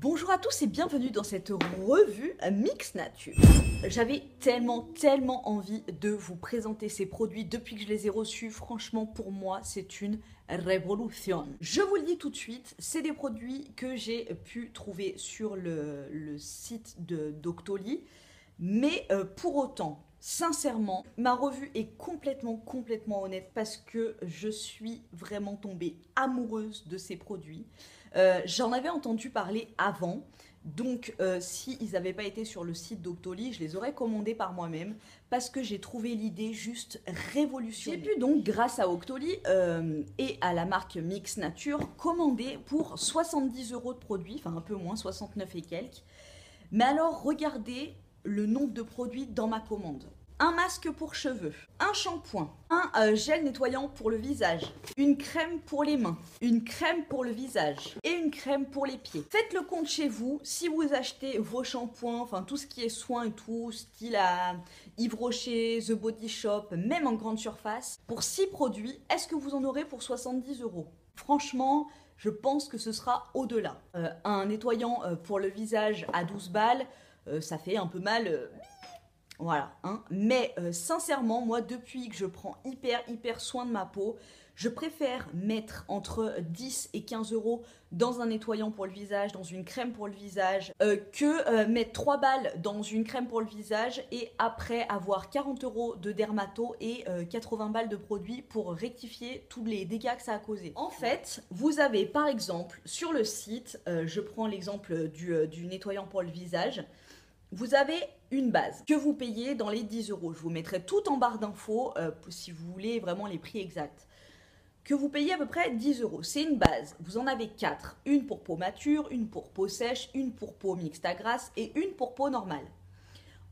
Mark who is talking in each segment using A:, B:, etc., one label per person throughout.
A: Bonjour à tous et bienvenue dans cette revue Mix Nature. J'avais tellement envie de vous présenter ces produits depuis que je les ai reçus. Franchement, pour moi, c'est une révolution. Je vous le dis tout de suite, c'est des produits que j'ai pu trouver sur le site de Doctolib. Mais pour autant, sincèrement, ma revue est complètement honnête parce que je suis vraiment tombée amoureuse de ces produits. J'en avais entendu parler avant, donc s'ils n'avaient pas été sur le site Doctolib, je les aurais commandés par moi-même parce que j'ai trouvé l'idée juste révolutionnaire. J'ai pu donc, grâce à Doctolib et à la marque Mix Nature, commander pour 70 € de produits, enfin un peu moins, 69 et quelques. Mais alors, regardez le nombre de produits dans ma commande. Un masque pour cheveux, un shampoing, un gel nettoyant pour le visage, une crème pour les mains, une crème pour le visage et une crème pour les pieds. Faites le compte chez vous, si vous achetez vos shampoings, enfin tout ce qui est soin et tout, style à Yves Rocher, The Body Shop, même en grande surface, pour 6 produits, est-ce que vous en aurez pour 70 €? Franchement, je pense que ce sera au-delà. Un nettoyant pour le visage à 12 balles, ça fait un peu mal... Voilà, hein. Mais sincèrement, moi, depuis que je prends hyper soin de ma peau, je préfère mettre entre 10 et 15 € dans un nettoyant pour le visage, dans une crème pour le visage, que mettre 3 balles dans une crème pour le visage et après avoir 40 € de dermato et 80 balles de produits pour rectifier tous les dégâts que ça a causé. En fait, vous avez par exemple sur le site, je prends l'exemple du nettoyant pour le visage, vous avez une base que vous payez dans les 10 €. Je vous mettrai tout en barre d'infos si vous voulez vraiment les prix exacts. Que vous payez à peu près 10 €. C'est une base. Vous en avez 4. Une pour peau mature, une pour peau sèche, une pour peau mixte à grasse et une pour peau normale.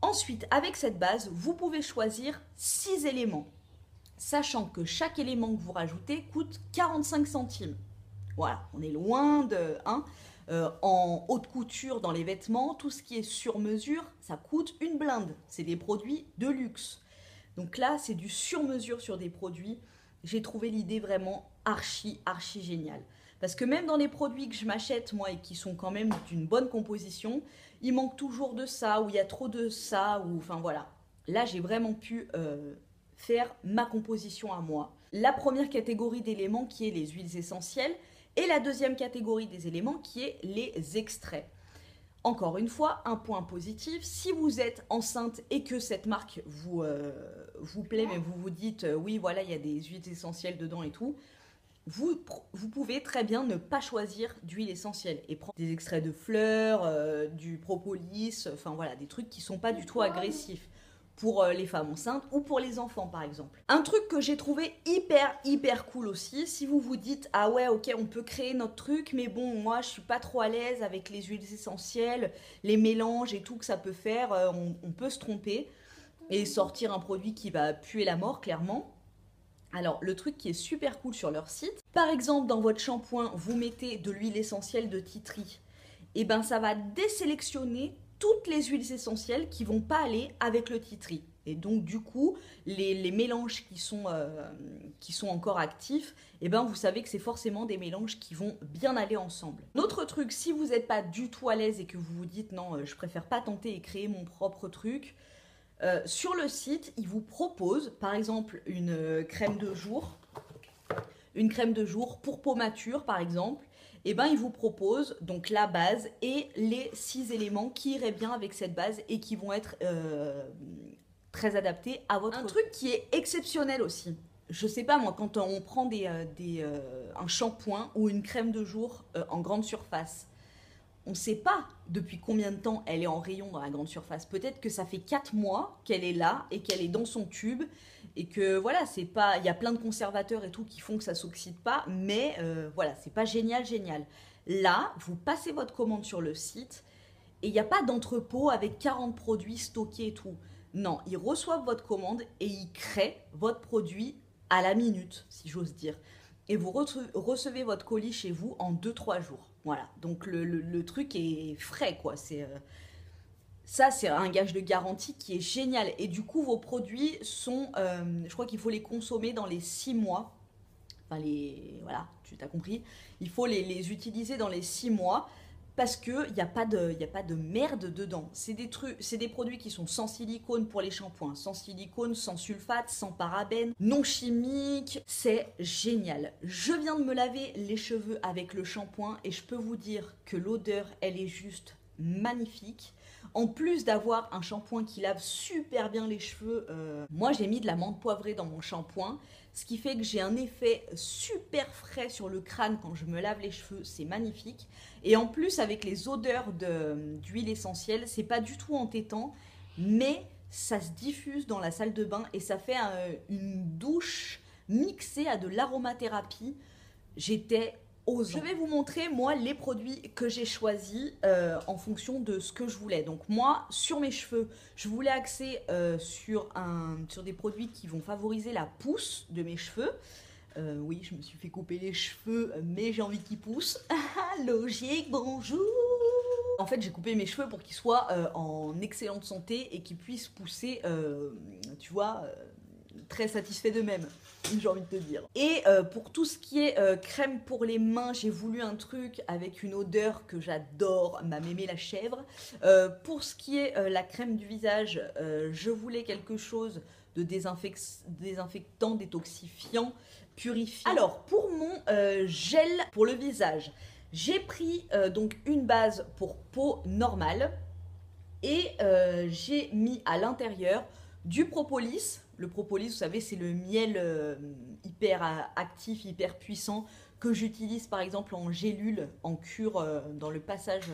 A: Ensuite, avec cette base, vous pouvez choisir 6 éléments. Sachant que chaque élément que vous rajoutez coûte 45 centimes. Voilà, on est loin de... en haute couture dans les vêtements, tout ce qui est sur mesure, ça coûte une blinde. C'est des produits de luxe. Donc là, c'est du sur mesure sur des produits. J'ai trouvé l'idée vraiment archi géniale. Parce que même dans les produits que je m'achète, moi, et qui sont quand même d'une bonne composition, il manque toujours de ça, ou il y a trop de ça, ou enfin voilà. Là, j'ai vraiment pu faire ma composition à moi. La première catégorie d'éléments qui est les huiles essentielles, et la deuxième catégorie des éléments qui est les extraits. Encore une fois, un point positif, si vous êtes enceinte et que cette marque vous plaît, mais vous vous dites oui voilà il y a des huiles essentielles dedans et tout, vous pouvez très bien ne pas choisir d'huile essentielle et prendre des extraits de fleurs, du propolis, enfin voilà, des trucs qui sont pas du tout agressifs pour les femmes enceintes ou pour les enfants par exemple. Un truc que j'ai trouvé hyper cool aussi, si vous vous dites ah ouais ok on peut créer notre truc mais bon moi je suis pas trop à l'aise avec les huiles essentielles, les mélanges et tout que ça peut faire, on peut se tromper et sortir un produit qui va puer la mort clairement. Alors le truc qui est super cool sur leur site, par exemple dans votre shampoing vous mettez de l'huile essentielle de tea tree, et ben ça va désélectionner toutes les huiles essentielles qui vont pas aller avec le tea tree. Et donc du coup, les mélanges qui sont encore actifs, et ben vous savez que c'est forcément des mélanges qui vont bien aller ensemble. Autre truc, si vous n'êtes pas du tout à l'aise et que vous vous dites non, je préfère pas tenter et créer mon propre truc, sur le site, ils vous proposent par exemple une crème de jour pour peau mature par exemple. Et ben ils vous proposent donc la base et les 6 éléments qui iraient bien avec cette base et qui vont être très adaptés à votre... Un truc qui est exceptionnel aussi, je sais pas moi, quand on prend un shampoing ou une crème de jour en grande surface, on ne sait pas depuis combien de temps elle est en rayon dans la grande surface. Peut-être que ça fait 4 mois qu'elle est là et qu'elle est dans son tube et que voilà, c'est pas, il y a plein de conservateurs et tout qui font que ça s'oxyde pas, mais voilà, c'est pas génial. Là, vous passez votre commande sur le site et il n'y a pas d'entrepôt avec 40 produits stockés et tout. Non, ils reçoivent votre commande et ils créent votre produit à la minute, si j'ose dire. Et vous recevez votre colis chez vous en 2-3 jours. Voilà, donc le truc est frais, quoi. Ça, c'est un gage de garantie qui est génial. Et du coup, vos produits sont... je crois qu'il faut les consommer dans les 6 mois. Enfin, voilà, tu t'as compris. Il faut les utiliser dans les 6 mois. parce que y a pas de merde dedans. C'est des trucs, c'est des produits qui sont sans silicone pour les shampoings, sans silicone, sans sulfate, sans parabènes, non chimiques. C'est génial. Je viens de me laver les cheveux avec le shampoing et je peux vous dire que l'odeur, elle est juste magnifique. En plus d'avoir un shampoing qui lave super bien les cheveux, moi j'ai mis de la menthe poivrée dans mon shampoing, ce qui fait que j'ai un effet super frais sur le crâne quand je me lave les cheveux, c'est magnifique. Et en plus avec les odeurs d'huile essentielle, c'est pas du tout entêtant, mais ça se diffuse dans la salle de bain et ça fait une douche mixée à de l'aromathérapie. J'étais aux... Je vais vous montrer, moi, les produits que j'ai choisis en fonction de ce que je voulais. Donc moi, sur mes cheveux, je voulais axer sur des produits qui vont favoriser la pousse de mes cheveux. Oui, je me suis fait couper les cheveux, mais j'ai envie qu'ils poussent. Logique, bonjour. En fait, j'ai coupé mes cheveux pour qu'ils soient en excellente santé et qu'ils puissent pousser, tu vois... très satisfait d'eux-mêmes, j'ai envie de te dire. Et pour tout ce qui est crème pour les mains, j'ai voulu un truc avec une odeur que j'adore, ma mémé la chèvre. Pour ce qui est la crème du visage, je voulais quelque chose de désinfectant, détoxifiant, purifiant. Alors, pour mon gel pour le visage, j'ai pris donc une base pour peau normale et j'ai mis à l'intérieur du propolis. Le propolis, vous savez, c'est le miel hyper actif, hyper puissant que j'utilise par exemple en gélule, en cure, dans le passage,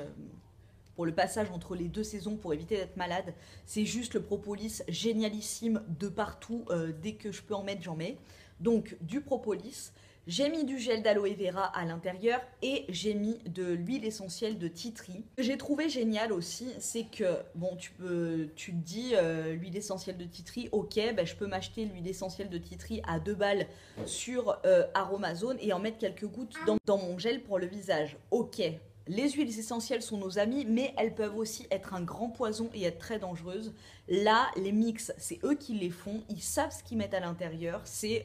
A: pour le passage entre les deux saisons pour éviter d'être malade. C'est juste le propolis génialissime de partout, dès que je peux en mettre, j'en mets. Donc du propolis. J'ai mis du gel d'aloe vera à l'intérieur et j'ai mis de l'huile essentielle de tea tree. Ce que j'ai trouvé génial aussi, c'est que, bon, tu te dis l'huile essentielle de tea tree, ok, ben, je peux m'acheter l'huile essentielle de tea tree à 2 balles sur Aromazone et en mettre quelques gouttes dans mon gel pour le visage. Ok, les huiles essentielles sont nos amies, mais elles peuvent aussi être un grand poison et être très dangereuses. Là, les mix, c'est eux qui les font, ils savent ce qu'ils mettent à l'intérieur, c'est,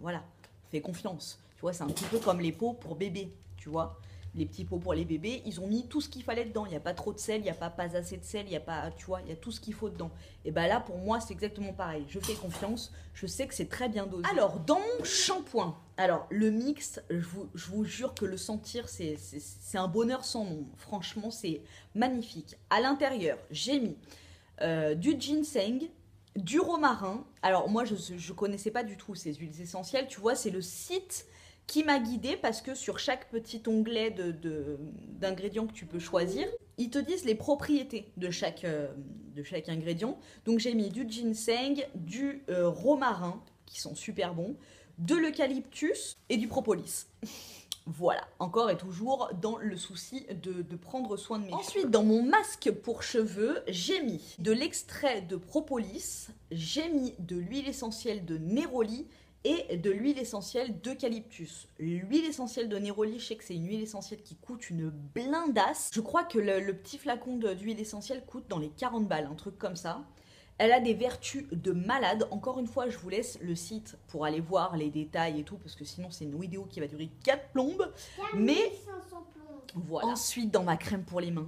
A: voilà. Fais confiance, tu vois, c'est un petit peu comme les pots pour bébés, tu vois, les petits pots pour les bébés, ils ont mis tout ce qu'il fallait dedans, il n'y a pas trop de sel, il n'y a pas assez de sel, il n'y a pas, tu vois, il y a tout ce qu'il faut dedans. Et ben là, pour moi, c'est exactement pareil, je fais confiance, je sais que c'est très bien dosé. Alors, dans mon shampoing, alors le mix, je vous jure que le sentir, c'est un bonheur sans nom, franchement, c'est magnifique. À l'intérieur, j'ai mis du ginseng, du romarin. Alors moi je connaissais pas du tout ces huiles essentielles, tu vois, c'est le site qui m'a guidée parce que sur chaque petit onglet d'ingrédients que tu peux choisir, ils te disent les propriétés de chaque ingrédient. Donc j'ai mis du ginseng, du romarin qui sont super bons, de l'eucalyptus et du propolis. Voilà, encore et toujours dans le souci de prendre soin de mes cheveux. Ensuite, dans mon masque pour cheveux, j'ai mis de l'extrait de propolis, j'ai mis de l'huile essentielle de néroli et de l'huile essentielle d'eucalyptus. L'huile essentielle de néroli, je sais que c'est une huile essentielle qui coûte une blindasse. Je crois que le petit flacon d'huile essentielle coûte dans les 40 balles, un truc comme ça. Elle a des vertus de malade. Encore une fois, je vous laisse le site pour aller voir les détails et tout, parce que sinon c'est une vidéo qui va durer 4 plombes. Mais voilà. Ensuite, dans ma crème pour les mains,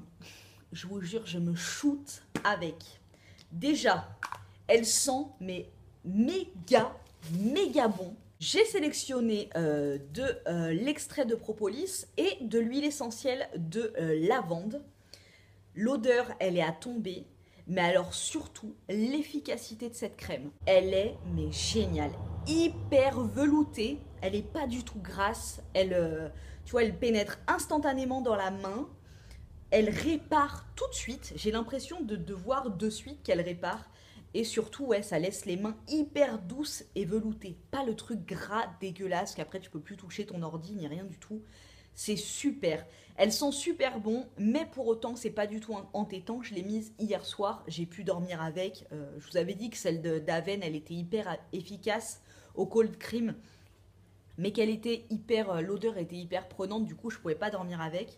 A: je vous jure, je me shoot avec. Déjà, elle sent mais méga bon. J'ai sélectionné de l'extrait de propolis et de l'huile essentielle de lavande. L'odeur, elle est à tomber. Mais alors surtout, l'efficacité de cette crème, elle est mais géniale, hyper veloutée, elle n'est pas du tout grasse, elle, tu vois, elle pénètre instantanément dans la main, elle répare tout de suite, j'ai l'impression de voir de suite qu'elle répare, et surtout, ouais, ça laisse les mains hyper douces et veloutées, pas le truc gras dégueulasse qu'après tu peux plus toucher ton ordi ni rien du tout. C'est super. Elles sont super bon, mais pour autant, c'est pas du tout entêtant. Je l'ai mise hier soir, j'ai pu dormir avec. Je vous avais dit que celle d'Aven, elle était hyper efficace au cold cream, mais qu'elle était hyper, l'odeur était hyper prenante, du coup, je pouvais pas dormir avec.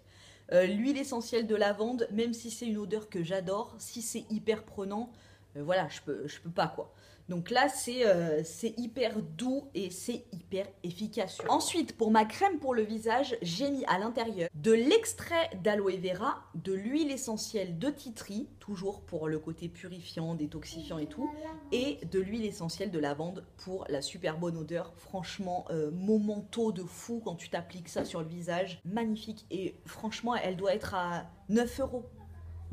A: L'huile essentielle de lavande, même si c'est une odeur que j'adore, si c'est hyper prenant, voilà, je peux pas quoi. Donc là, c'est hyper doux et c'est hyper efficace. Ensuite, pour ma crème pour le visage, j'ai mis à l'intérieur de l'extrait d'aloe vera, de l'huile essentielle de tea tree, toujours pour le côté purifiant, détoxifiant et tout, et de l'huile essentielle de lavande pour la super bonne odeur. Franchement, momento de fou quand tu t'appliques ça sur le visage. Magnifique. Et franchement, elle doit être à 9 euros.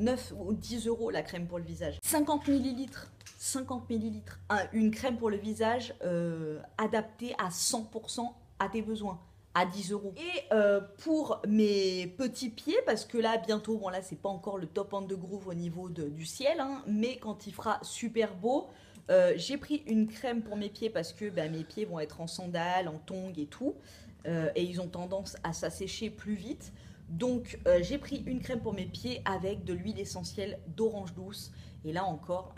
A: 9 ou 10 euros la crème pour le visage. 50 millilitres. 50 millilitres. Une crème pour le visage adaptée à 100% à tes besoins. À 10 euros. Et pour mes petits pieds, parce que là, bientôt, bon là, c'est pas encore le top on the groove au niveau du ciel, hein, mais quand il fera super beau, j'ai pris une crème pour mes pieds parce que mes pieds vont être en sandales, en tongs et tout, et ils ont tendance à s'assécher plus vite. Donc j'ai pris une crème pour mes pieds avec de l'huile essentielle d'orange douce. Et là encore,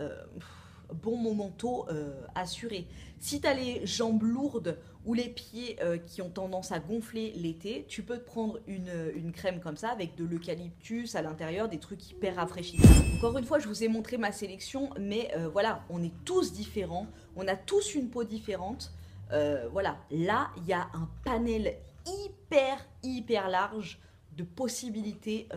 A: bon momento assuré. Si tu as les jambes lourdes ou les pieds qui ont tendance à gonfler l'été, tu peux te prendre une crème comme ça avec de l'eucalyptus à l'intérieur, des trucs hyper rafraîchissants. Encore une fois, je vous ai montré ma sélection, mais voilà, on est tous différents, on a tous une peau différente. Voilà, là, il y a un panel hyper large de possibilités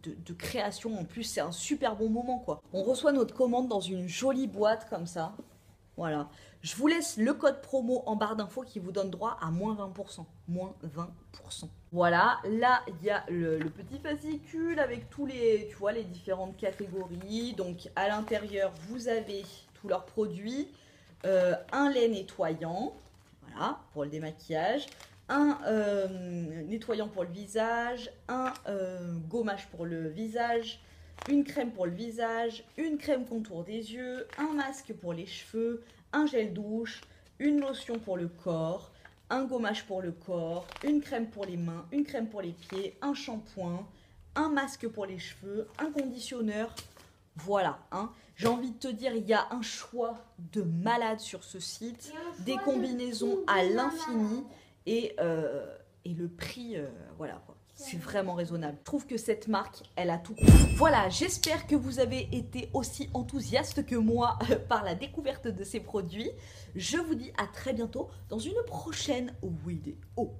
A: de création. En plus, c'est un super bon moment, quoi. On reçoit notre commande dans une jolie boîte comme ça. Voilà. Je vous laisse le code promo en barre d'infos qui vous donne droit à moins 20%. Moins 20%. Voilà. Là, il y a le petit fascicule avec tous les, tu vois, les différentes catégories. Donc, à l'intérieur, vous avez tous leurs produits. Un lait nettoyant. Voilà, pour le démaquillage. Un nettoyant pour le visage, un gommage pour le visage, une crème pour le visage, une crème contour des yeux, un masque pour les cheveux, un gel douche, une lotion pour le corps, un gommage pour le corps, une crème pour les mains, une crème pour les pieds, un shampoing, un masque pour les cheveux, un conditionneur. Voilà, hein. J'ai envie de te dire, il y a un choix de malade sur ce site, des combinaisons à l'infini. Et le prix, voilà quoi. C'est vraiment raisonnable. Je trouve que cette marque, elle a tout compris. Voilà, j'espère que vous avez été aussi enthousiaste que moi par la découverte de ces produits. Je vous dis à très bientôt dans une prochaine vidéo.